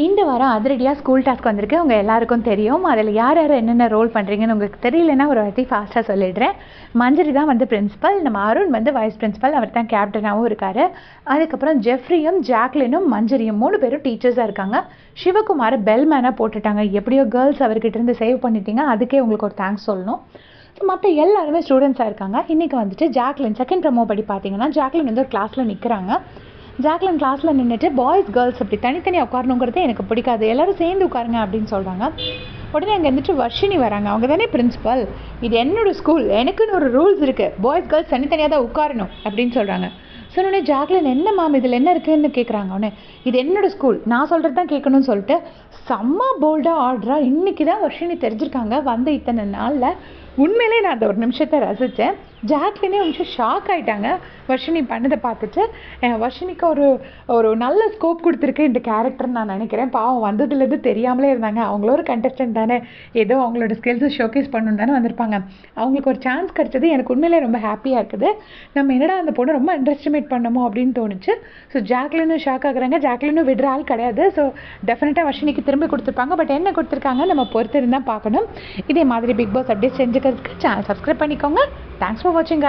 இந்த வாரம் அதிரடியாக ஸ்கூல் டாஸ்க் வந்திருக்கு. உங்க எல்லாருக்கும் தெரியும். அதில் யார் யார் என்னென்ன ரோல் பண்ணுறீங்கன்னு உங்களுக்கு தெரியலன்னா ஒரு வாட்டி ஃபாஸ்ட்டாக சொல்லிடுறேன். மஞ்சரி தான் வந்து பிரின்ஸிபல், நம்ம அருண் வந்து வைஸ் பிரின்ஸிபல், அவர் தான் கேப்டனாகவும் இருக்கார். அதுக்கப்புறம் ஜெஃப்ரியும் ஜாக்லினும் மஞ்சரியும் 3 பேரும் டீச்சர்ஸாக இருக்காங்க. சிவகுமார் பெல்மேனாக போட்டுட்டாங்க. எப்படியோ கேர்ள்ஸ் அவர்கிட்ட இருந்து சேவ் பண்ணிட்டீங்க, அதுக்கே உங்களுக்கு ஒரு தேங்க்ஸ் சொல்லணும். மற்ற எல்லாருமே ஸ்டூடெண்ட்ஸாக இருக்காங்க. இன்றைக்கி வந்துட்டு ஜாக்லின் செகண்ட் ப்ரமோ படி பார்த்தீங்கன்னா ஜாக்லின் வந்து ஒரு கிளாஸில் நிற்கிறாங்க. ஜாக்லின் கிளாஸில் நின்றுட்டு பாய்ஸ் கேர்ள்ஸ் அப்படி தனித்தனியாக உட்காரணுங்கிறது எனக்கு பிடிக்காது, எல்லோரும் சேர்ந்து உட்காருங்க அப்படின்னு சொல்கிறாங்க. உடனே அங்கே இருந்துட்டு வர்ஷினி வராங்க. அவங்க தானே பிரின்ஸிபல், இது என்னோடய ஸ்கூல், எனக்குன்னு ஒரு ரூல்ஸ் இருக்குது, பாய்ஸ் கேர்ள்ஸ் தனித்தனியாக தான் உட்காரணும் அப்படின்னு சொல்கிறாங்க. சொன்னோடனே ஜாக்லின் என்ன மேம் இதில் என்ன இருக்குதுன்னு கேட்குறாங்க. உடனே இது என்னோடய ஸ்கூல், நான் சொல்கிறது தான் கேட்கணும்னு சொல்லிட்டு செம்ம போல்டாக ஆர்டராக இன்றைக்கி தான் வர்ஷினி தெரிஞ்சிருக்காங்க வந்த இத்தனை நாளில். உண்மையிலே நான் அந்த ஒரு நிமிஷத்தை ரசித்தேன். ஜாக்லினே ஒரு நிமிஷம் ஷாக் ஆகிட்டாங்க வர்ஷினி பண்ணதை பார்த்துட்டு. வர்ஷினிக்கு ஒரு நல்ல ஸ்கோப் கொடுத்துருக்கு இந்த கேரக்டர்னு நான் நினைக்கிறேன். பாவம் வந்ததுலேருந்து தெரியாமலே இருந்தாங்க. அவங்கள ஒரு கண்டஸ்டன்ட் தானே, ஏதோ அவங்களோட ஸ்கில்ஸை ஷோகேஸ் பண்ணணும் தானே வந்திருப்பாங்க. அவங்களுக்கு ஒரு சான்ஸ் கிடச்சது எனக்கு உண்மையிலே ரொம்ப ஹாப்பியாக இருக்குது. நம்ம என்னடா அந்த பொண்ணை ரொம்ப அண்டர் எஸ்டிமேட் பண்ணமோ அப்படின்னு தோணுச்சு. ஸோ ஜாக்லினும் ஷாக் ஆகுறாங்க. ஜாக்லினும் விடுற ஆள் கிடையாது. ஸோ டெஃபினட்டாக வர்ஷினிக்கு திரும்பி கொடுத்துருப்பாங்க. பட் என்ன கொடுத்துருக்காங்க நம்ம பொறுத்து இருந்தால் பார்க்கணும். இதே மாதிரி பிக் பாஸ் அப்டேட் செஞ்சுக்கிறதுக்கு சேனல் சப்ஸ்கிரைப் பண்ணிக்கோங்க. தேங்க்ஸ் ஃபார் வாட்சிங்.